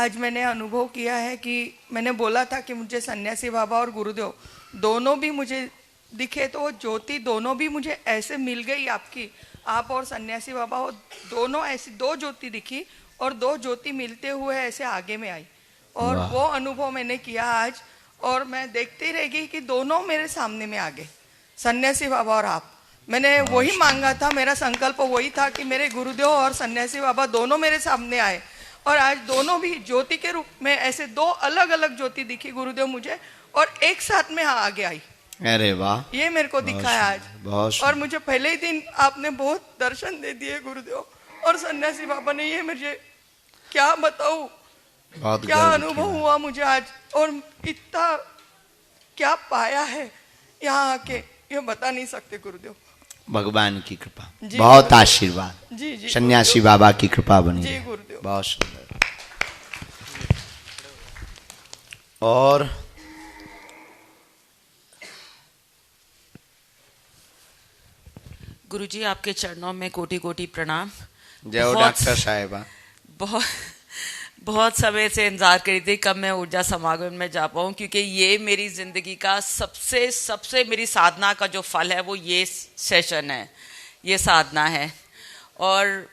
आज मैंने अनुभव किया है कि मैंने बोला था कि मुझे सन्यासी बाबा और गुरुदेव दोनों भी मुझे दिखे, तो वो ज्योति दोनों भी मुझे ऐसे मिल गई आपकी, आप और सन्यासी बाबा हो दोनों ऐसी दो ज्योति दिखी और दो ज्योति मिलते हुए ऐसे आगे में आई, और वो अनुभव मैंने किया आज। और मैं देखती रह गई कि दोनों मेरे सामने में आ गए, सन्यासी बाबा और आप। मैंने वही मांगा था, मेरा संकल्प वही था कि मेरे गुरुदेव और सन्यासी बाबा दोनों मेरे सामने आए, और आज दोनों भी ज्योति के रूप में ऐसे दो अलग अलग ज्योति दिखी गुरुदेव मुझे, और एक साथ में आगे आई। अरे वाह, ये मेरे को दिखा है आज। और मुझे पहले ही दिन आपने बहुत दर्शन दे दिए गुरुदेव और सन्यासी बाबा ने, ये मुझे क्या बताऊं, क्या अनुभव हुआ मुझे आज, और इतना क्या पाया है यहाँ आके, ये बता नहीं सकते गुरुदेव। भगवान की कृपा, बहुत आशीर्वाद। जी जी, सन्यासी बाबा की कृपा बनी जी गुरुदेव। बहुत सुंदर। और गुरुजी, आपके चरणों में कोटि कोटि प्रणाम। जय हो डॉक्टर साहिबा। बहुत समय से इंतजार करी थी कब मैं ऊर्जा समागम में जा पाऊँ, क्योंकि ये मेरी जिंदगी का सबसे मेरी साधना का जो फल है वो ये सेशन है, ये साधना है। और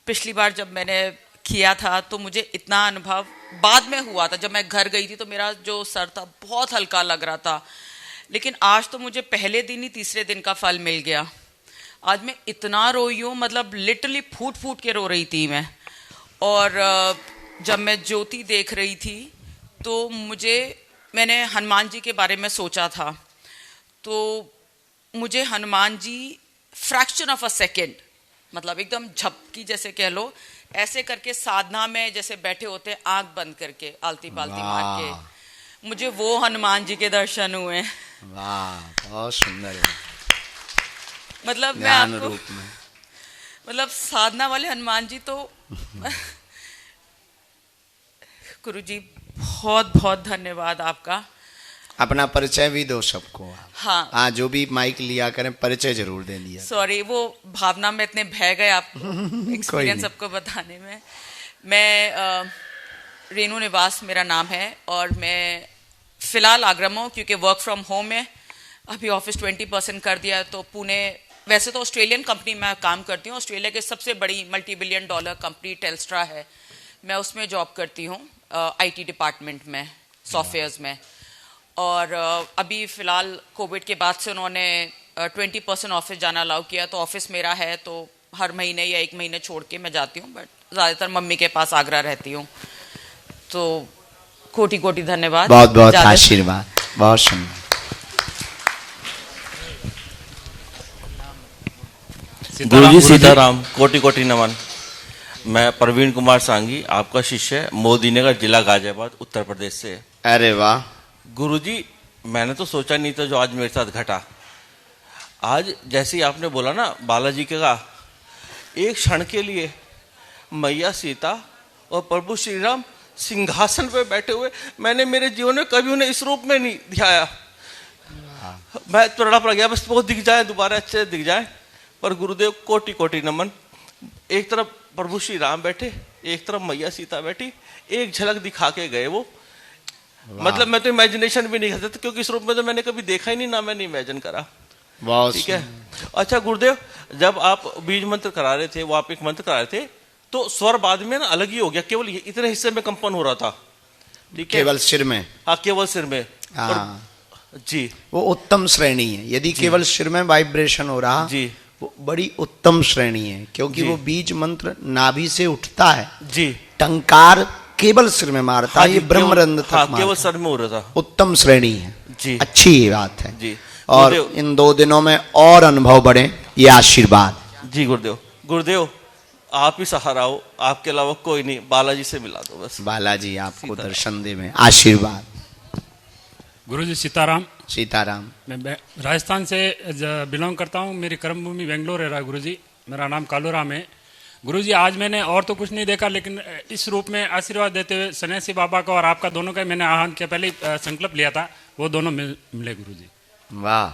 पिछली बार जब मैंने किया था तो मुझे इतना अनुभव बाद में हुआ था, जब मैं घर गई थी तो मेरा जो सर था बहुत हल्का लग रहा था, लेकिन आज तो मुझे पहले दिन ही तीसरे दिन का फल मिल गया। आज मैं इतना रोई हूँ, मतलब लिटरली फूट फूट के रो रही थी मैं। और जब मैं ज्योति देख रही थी तो मैंने हनुमान जी के बारे में सोचा था, तो मुझे Hanuman ji fraction of a second, मतलब एकदम झपकी जैसे कह लो, ऐसे करके साधना में जैसे बैठे होते आंख बंद करके आलती पालती मार के, मुझे वो हनुमान जी के दर्शन हुए। वाह, बहुत सुंदर है। मतलब मैं आपको मतलब साधना वाले हनुमान जी तो गुरुजी बहुत बहुत धन्यवाद आपका। अपना परिचय भी दो सबको। हाँ, जो भी माइक लिया करें परिचय जरूर दे दिया। सॉरी, वो भावना में इतने बह गए आपको एक्सपीरियंस सबको बताने में। मैं रेणु निवास मेरा नाम है, और मैं फिलहाल आगरा में हूँ क्योंकि वर्क फ्रॉम होम है। अभी ऑफिस 20% कर दिया, तो पुणे, वैसे तो ऑस्ट्रेलियन कंपनी में काम करती हूँ, ऑस्ट्रेलिया की सबसे बड़ी $multi-billion कंपनी टेल्स्ट्रा है, मैं उसमें जॉब करती हूँ IT डिपार्टमेंट में, सॉफ्टवेयर्स में। और अभी फ़िलहाल कोविड के बाद से उन्होंने 20% ऑफिस जाना अलाउ किया, तो ऑफिस मेरा है तो हर महीने या 1 महीने छोड़ के मैं जाती हूँ, बट ज़्यादातर मम्मी के पास आगरा रहती हूँ। तो कोटि कोटि धन्यवाद, बहुत बहुत आशीर्वाद, बहुत सुंदर। गुरुजी सीताराम, कोटि कोटि नमन। मैं प्रवीण कुमार सांगी, आपका शिष्य, मोदी नगर, जिला गाजियाबाद, उत्तर प्रदेश से। अरे वाह गुरुजी, मैंने तो सोचा नहीं था जो आज मेरे साथ घटा। आज जैसे ही आपने बोला ना बालाजी का, एक क्षण के लिए मैया सीता और प्रभु श्री राम सिंहासन पे बैठे हुए, मैंने मेरे जीवन में कभी उन्हें इस रूप में नहीं दिखाया। मैं तोड़ा पड़ गया, बस वो दिख जाए दोबारा, अच्छे दिख जाए। पर गुरुदेव कोटि कोटि नमन। एक तरफ प्रभु श्री राम बैठे, एक तरफ मैया सीता बैठी, एक झलक दिखा के गए वो। मतलब मैं तो इमेजिनेशन भी नहीं कर सकता, क्योंकि इस रूप में तो मैंने कभी देखा ही नहीं, ना मैंने इमेजिन करा। ठीक है। अच्छा गुरुदेव, जब आप बीज मंत्र करा रहे थे, वो आप एक मंत्र करा रहे थे, तो स्वर बाद में ना अलग ही हो गया, केवल इतने हिस्से में कंपन हो रहा था। ठीक है, केवल सिर में। हाँ, केवल सिर में। जी, वो उत्तम श्रेणी है। यदि केवल सिर में वाइब्रेशन हो रहा जी, वो बड़ी उत्तम श्रेणी है, क्योंकि वो बीज मंत्र नाभि से उठता है जी, टंकार केवल सिर में मारता है, ये ब्रह्मरंध्र तक मारता है, केवल सर में हो रहा था। उत्तम श्रेणी है जी, अच्छी बात है जी। और इन 2 दिनों में और अनुभव बढ़े, ये आशीर्वाद जी। गुरुदेव आप ही सहारा हो, आपके अलावा कोई नहीं, बालाजी से मिला दो बस। बालाजी आपको दर्शन दे में आशीर्वाद। गुरुजी सीताराम। सीताराम। मैं राजस्थान से बिलोंग करता हूँ, मेरी कर्मभूमि बेंगलोर है गुरुजी। मेरा नाम कालूराम है। गुरुजी, आज मैंने और तो कुछ नहीं देखा, लेकिन इस रूप में आशीर्वाद देते हुए सन्यासी बाबा का और आपका दोनों का मैंने आह्वान के पहले संकल्प लिया था, वो दोनों मिले गुरुजी। वाह।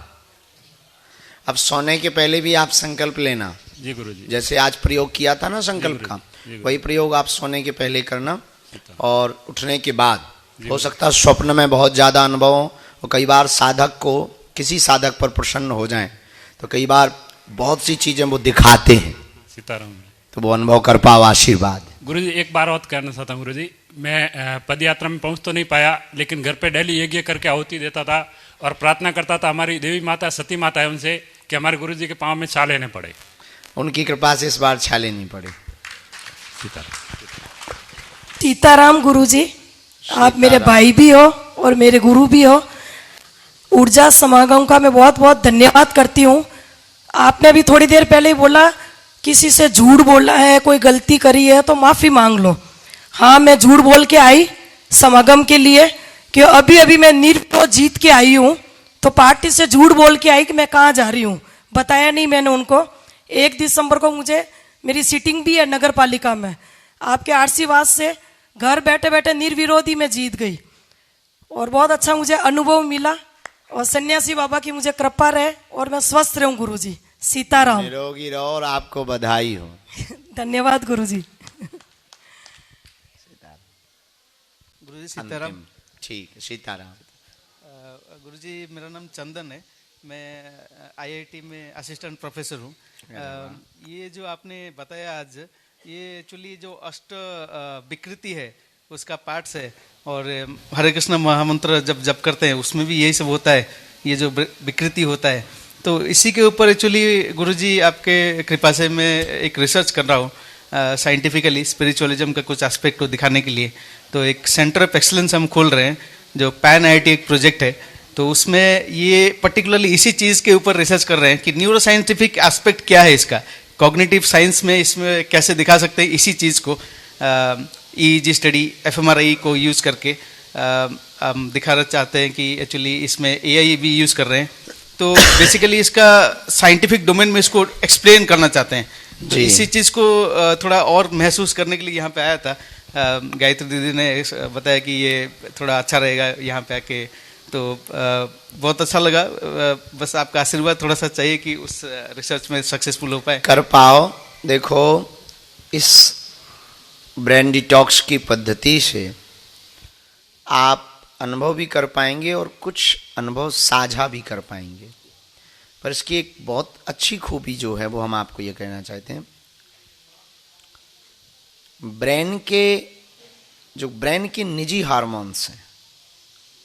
अब सोने के पहले भी आप संकल्प लेना जी गुरुजी। जैसे आज प्रयोग किया था ना संकल्प का, वही प्रयोग आप सोने के पहले करना। और उठने के बाद हो सकता है स्वप्न में बहुत ज्यादा अनुभव हो, और कई बार साधक को किसी साधक पर प्रसन्न हो जाएं तो कई बार बहुत सी चीजें वो दिखाते हैं, सीताराम। तो वो अनुभव कर पाओ, आशीर्वाद। गुरुजी एक बार और कहना चाहता हूँ गुरुजी, मैं पद यात्रा में पहुंच तो नहीं पाया, लेकिन घर पे डेली यज्ञ करके आहुति देता था और प्रार्थना करता था हमारी देवी माता सती माता है उनसे कि हमारे गुरुजी के पाँव में छाल लेने पड़े। उनकी कृपा से इस बार छाले नहीं पड़े। सीताराम गुरुजी, आप मेरे भाई भी हो और मेरे गुरु भी हो। ऊर्जा समागम का मैं बहुत बहुत धन्यवाद करती हूँ। आपने भी थोड़ी देर पहले ही बोला किसी से झूठ बोला है, कोई गलती करी है तो माफ़ी मांग लो। हाँ, मैं झूठ बोल के आई समागम के लिए कि अभी अभी मैं निर्विरोध जीत के आई हूँ, तो पार्टी से झूठ बोल के आई कि मैं कहाँ जा रही हूँ, बताया नहीं मैंने उनको। 1 दिसंबर को मुझे मेरी सीटिंग भी है नगर पालिका में। आपके आशीर्वाद से घर बैठे बैठे निर्विरोधी में जीत गई और बहुत अच्छा मुझे अनुभव मिला। और सन्यासी बाबा की मुझे कृपा रहे और मैं स्वस्थ रहूं गुरुजी। सीताराम। निरोगी रहो और आपको बधाई हो। धन्यवाद गुरुजी। गुरुजी सीताराम। ठीक है, सीताराम। गुरुजी मेरा नाम चंदन है, मैं आईआईटी में असिस्टेंट प्रोफेसर हूँ। ये जो आपने बताया आज, ये एक्चुअली जो अष्ट विकृति है उसका पार्ट्स है, और हरे कृष्ण महामंत्र जब जप करते हैं उसमें भी यही सब होता है, ये जो विकृति होता है। तो इसी के ऊपर एक्चुअली गुरुजी आपके कृपा से मैं एक रिसर्च कर रहा हूँ साइंटिफिकली, स्पिरिचुअलिज्म का कुछ एस्पेक्ट को दिखाने के लिए। तो एक सेंटर ऑफ एक्सीलेंस हम खोल रहे हैं, जो पैन आईआईटी एक प्रोजेक्ट है। तो उसमें ये पर्टिकुलरली इसी चीज़ के ऊपर रिसर्च कर रहे हैं कि न्यूरो साइंटिफिक एस्पेक्ट क्या है इसका, कॉग्निटिव साइंस में इसमें कैसे दिखा सकते हैं इसी चीज़ को। ईईजी स्टडी, एफएमआरआई को यूज़ करके हम दिखाना चाहते हैं कि एक्चुअली इसमें एआई भी यूज़ कर रहे हैं। तो बेसिकली इसका साइंटिफिक डोमेन में इसको एक्सप्लेन करना चाहते हैं। तो इसी चीज़ को थोड़ा और महसूस करने के लिए यहाँ पे आया था। गायत्री दीदी ने बताया कि ये थोड़ा अच्छा रहेगा यहाँ पे आके, तो बहुत अच्छा लगा। बस आपका आशीर्वाद थोड़ा सा चाहिए कि उस रिसर्च में सक्सेसफुल हो पाए, कर पाओ। देखो, इस ब्रेन डिटॉक्स की पद्धति से आप अनुभव भी कर पाएंगे और कुछ अनुभव साझा भी कर पाएंगे। पर इसकी एक बहुत अच्छी खूबी जो है वो हम आपको ये कहना चाहते हैं, ब्रेन के निजी हार्मोन्स हैं,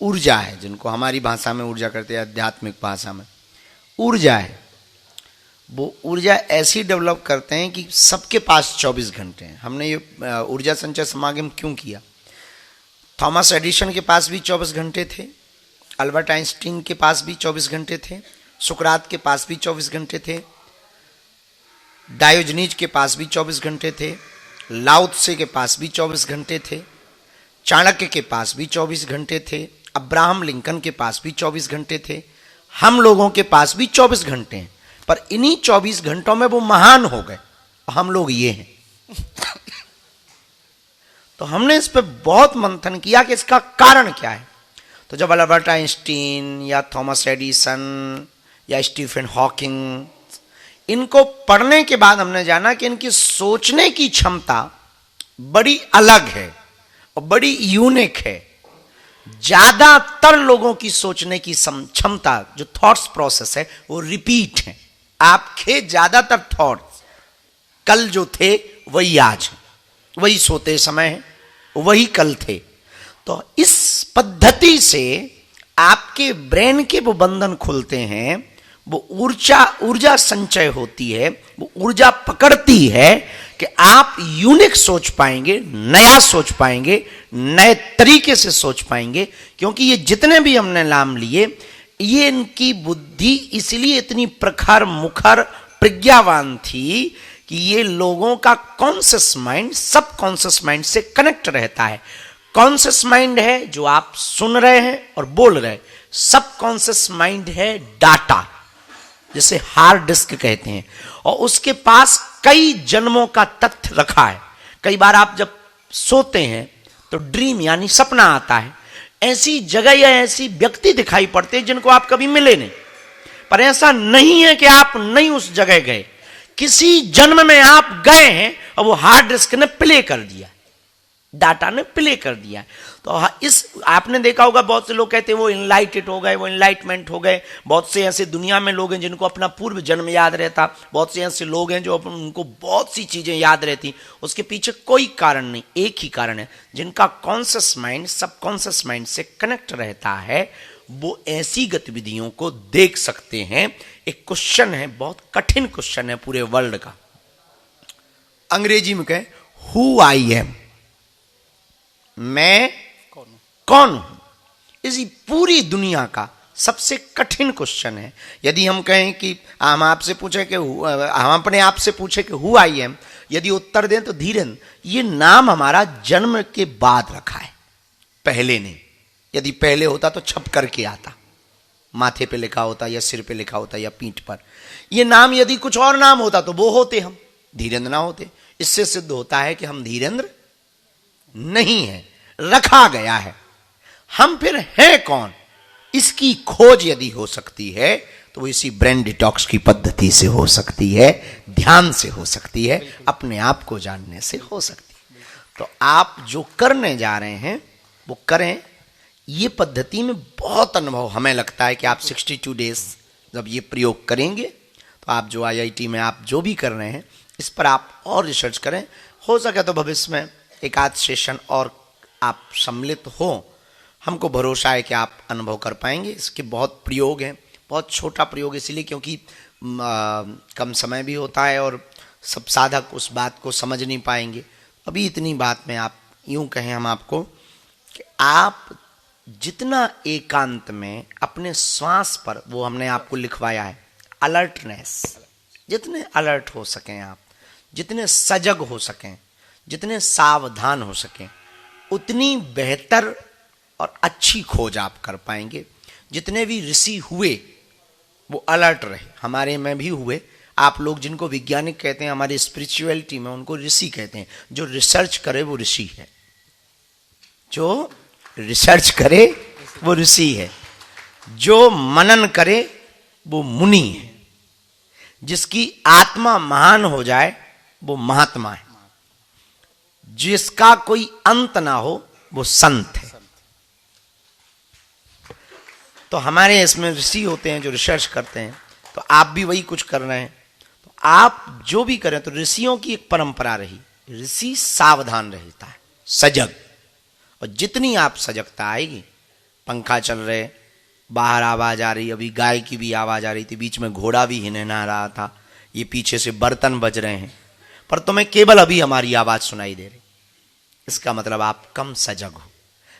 ऊर्जा है, जिनको हमारी भाषा में ऊर्जा करते हैं, आध्यात्मिक भाषा में ऊर्जा है। वो ऊर्जा ऐसी डेवलप करते हैं कि सबके पास 24 घंटे हैं। हमने ये ऊर्जा संचय समागम क्यों किया? थॉमस एडिसन के पास भी 24 घंटे थे, अल्बर्ट आइंस्टीन के पास भी 24 घंटे थे, सुकरात के पास भी 24 घंटे थे, डायोजनीज के पास भी 24 घंटे थे, लाओ त्से के पास भी 24 घंटे थे, चाणक्य के पास भी 24 घंटे थे, अब्राहम लिंकन के पास भी 24 घंटे थे, हम लोगों के पास भी 24 घंटे हैं। पर इन्हीं 24 घंटों में वो महान हो गए, हम लोग ये हैं। तो हमने इस पर बहुत मंथन किया कि इसका कारण क्या है। तो जब अल्बर्ट आइंस्टीन या थॉमस एडिसन या स्टीफन हॉकिंग, इनको पढ़ने के बाद हमने जाना कि इनकी सोचने की क्षमता बड़ी अलग है और बड़ी यूनिक है। ज्यादातर लोगों की सोचने की क्षमता, जो थॉट्स प्रोसेस है, वो रिपीट है। आपके ज्यादातर थॉट्स कल जो थे वही आज है, वही सोते समय है, वही कल थे। तो इस पद्धति से आपके ब्रेन के वो बंधन खुलते हैं, वो ऊर्जा संचय होती है, वो ऊर्जा पकड़ती है कि आप यूनिक सोच पाएंगे, नया सोच पाएंगे, नए तरीके से सोच पाएंगे। क्योंकि ये जितने भी हमने नाम लिए, ये इनकी बुद्धि इसलिए इतनी प्रखर मुखर प्रज्ञावान थी कि ये लोगों का कॉन्शियस माइंड सब कॉन्शियस माइंड से कनेक्ट रहता है। कॉन्शियस माइंड है जो आप सुन रहे हैं और बोल रहे हैं, सब कॉन्शियस माइंड है डाटा, जिसे हार्ड डिस्क कहते हैं, और उसके पास कई जन्मों का तथ्य रखा है। कई बार आप जब सोते हैं तो ड्रीम यानी सपना आता है, ऐसी जगह या ऐसी व्यक्ति दिखाई पड़ते हैं जिनको आप कभी मिले नहीं। पर ऐसा नहीं है कि आप नहीं उस जगह गए, किसी जन्म में आप गए हैं और वो हार्ड डिस्क ने प्ले कर दिया। डाटा ने प्ले कर दिया है। तो इस आपने देखा होगा बहुत से लोग कहते हैं वो इनलाइटेड हो गए, वो इनलाइटमेंट हो गए। बहुत से ऐसे दुनिया में लोग हैं जिनको अपना पूर्व जन्म याद रहता, बहुत से ऐसे लोग हैं जो उनको बहुत सी चीजें याद रहती। उसके पीछे कोई कारण नहीं, एक ही कारण है, जिनका कॉन्शियस माइंड सबकॉन्शियस माइंड से कनेक्ट रहता है, वो ऐसी गतिविधियों को देख सकते हैं। एक क्वेश्चन है, बहुत कठिन क्वेश्चन है पूरे वर्ल्ड का, अंग्रेजी में कहें हु आई एम, मैं कौन हूं, इसी पूरी दुनिया का सबसे कठिन क्वेश्चन है। यदि हम कहें कि हम आपसे पूछे कि हम अपने आप से पूछे कि हु आई एम, यदि उत्तर दें तो धीरेन्द्र, ये नाम हमारा जन्म के बाद रखा है, पहले नहीं। यदि पहले होता तो छप करके आता, माथे पे लिखा होता या सिर पे लिखा होता या पीठ पर। ये नाम यदि कुछ और नाम होता तो वो होते, हम धीरेन्द्र ना होते। इससे सिद्ध होता है कि हम धीरेन्द्र नहीं है, रखा गया है। हम फिर हैं कौन, इसकी खोज यदि हो सकती है तो वो इसी ब्रेन डिटॉक्स की पद्धति से हो सकती है, ध्यान से हो सकती है, अपने आप को जानने से हो सकती है। तो आप जो करने जा रहे हैं वो करें। ये पद्धति में बहुत अनुभव हमें लगता है कि आप 62 डेज जब ये प्रयोग करेंगे तो आप जो IIT में आप जो भी कर रहे हैं इस पर आप और रिसर्च करें। हो सके तो भविष्य में एक आध सेशन और आप सम्मिलित हो, हमको भरोसा है कि आप अनुभव कर पाएंगे। इसके बहुत प्रयोग हैं, बहुत छोटा प्रयोग इसलिए क्योंकि कम समय भी होता है और सब साधक उस बात को समझ नहीं पाएंगे। अभी इतनी बात में आप यूं कहें हम आपको कि आप जितना एकांत में अपने श्वास पर, वो हमने आपको लिखवाया है, अलर्टनेस, जितने अलर्ट हो सकें आप, जितने सजग हो सकें, जितने सावधान हो सकें, उतनी बेहतर और अच्छी खोज आप कर पाएंगे। जितने भी ऋषि हुए वो अलर्ट रहे, हमारे में भी हुए। आप लोग जिनको वैज्ञानिक कहते हैं, हमारी स्पिरिचुअलिटी में उनको ऋषि कहते हैं। जो रिसर्च करे वो ऋषि है, जो रिसर्च करे वो ऋषि है, जो मनन करे वो मुनि है, जिसकी आत्मा महान हो जाए वो महात्मा है, जिसका कोई अंत ना हो वो संत है। तो हमारे इसमें ऋषि होते हैं जो रिसर्च करते हैं, तो आप भी वही कुछ कर रहे हैं। तो आप जो भी करें, तो ऋषियों की एक परंपरा रही, ऋषि सावधान रहता है, सजग। और जितनी आप सजगता आएगी, पंखा चल रहे, बाहर आवाज आ रही, अभी गाय की भी आवाज आ रही थी, बीच में घोड़ा भी हिनहिना रहा था, ये पीछे से बर्तन बज रहे हैं, पर तुम्हें केवल अभी हमारी आवाज सुनाई दे रही। इसका मतलब आप कम सजग हो।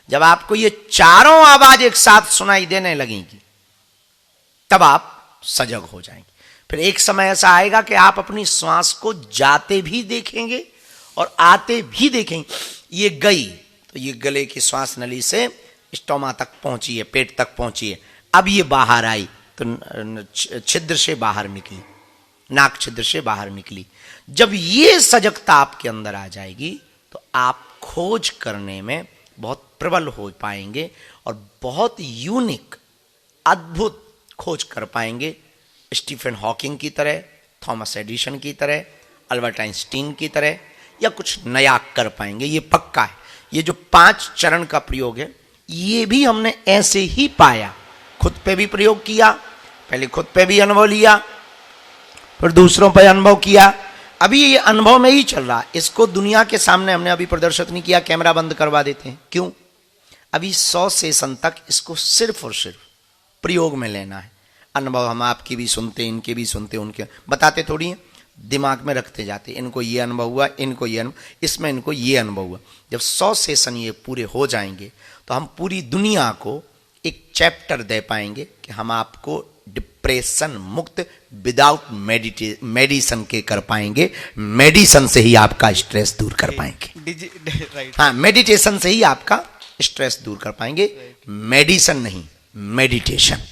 जब आपको ये चारों आवाज एक साथ सुनाई देने लगेंगी तब आप सजग हो जाएंगे। फिर एक समय ऐसा आएगा कि आप अपनी श्वास को जाते भी देखेंगे और आते भी देखेंगे। ये गई तो ये गले की श्वास नली से स्टोमा तक पहुंची है, पेट तक पहुंची है। अब ये बाहर आई तो छिद्र से बाहर निकली, नाक छिद्र से बाहर निकली। जब ये सजगता आपके अंदर आ जाएगी तो आप खोज करने में बहुत प्रबल हो पाएंगे और बहुत यूनिक, अद्भुत खोज कर पाएंगे। स्टीफन हॉकिंग की तरह, थॉमस एडिसन की तरह, अल्बर्ट आइंस्टीन की तरह, या कुछ नया कर पाएंगे, ये पक्का है। ये जो 5 चरण का प्रयोग है, ये भी हमने ऐसे ही पाया। खुद पे भी प्रयोग किया, पहले खुद पे भी अनुभव लिया, फिर दूसरों पे अनुभव किया, अभी ये अनुभव में ही चल रहा। इसको दुनिया के सामने हमने अभी प्रदर्शित नहीं किया, कैमरा बंद करवा देते हैं। क्यों? अभी 100 सेशन तक इसको सिर्फ और सिर्फ प्रयोग में लेना है। अनुभव हम आपकी भी सुनते, इनके भी सुनते, उनके बताते थोड़ी हैं, दिमाग में रखते जाते। इनको ये अनुभव हुआ, इनको ये अनुभव, इसमें इनको ये अनुभव हुआ। जब 100 सेशन ये पूरे हो जाएंगे तो हम पूरी दुनिया को एक चैप्टर दे पाएंगे कि हम आपको डिप्रेशन मुक्त विदाउट मेडिसिन के कर पाएंगे। मेडिसिन से ही आपका स्ट्रेस दूर कर पाएंगे। हाँ, मेडिटेशन से ही आपका स्ट्रेस दूर कर पाएंगे, मेडिसिन नहीं, मेडिटेशन।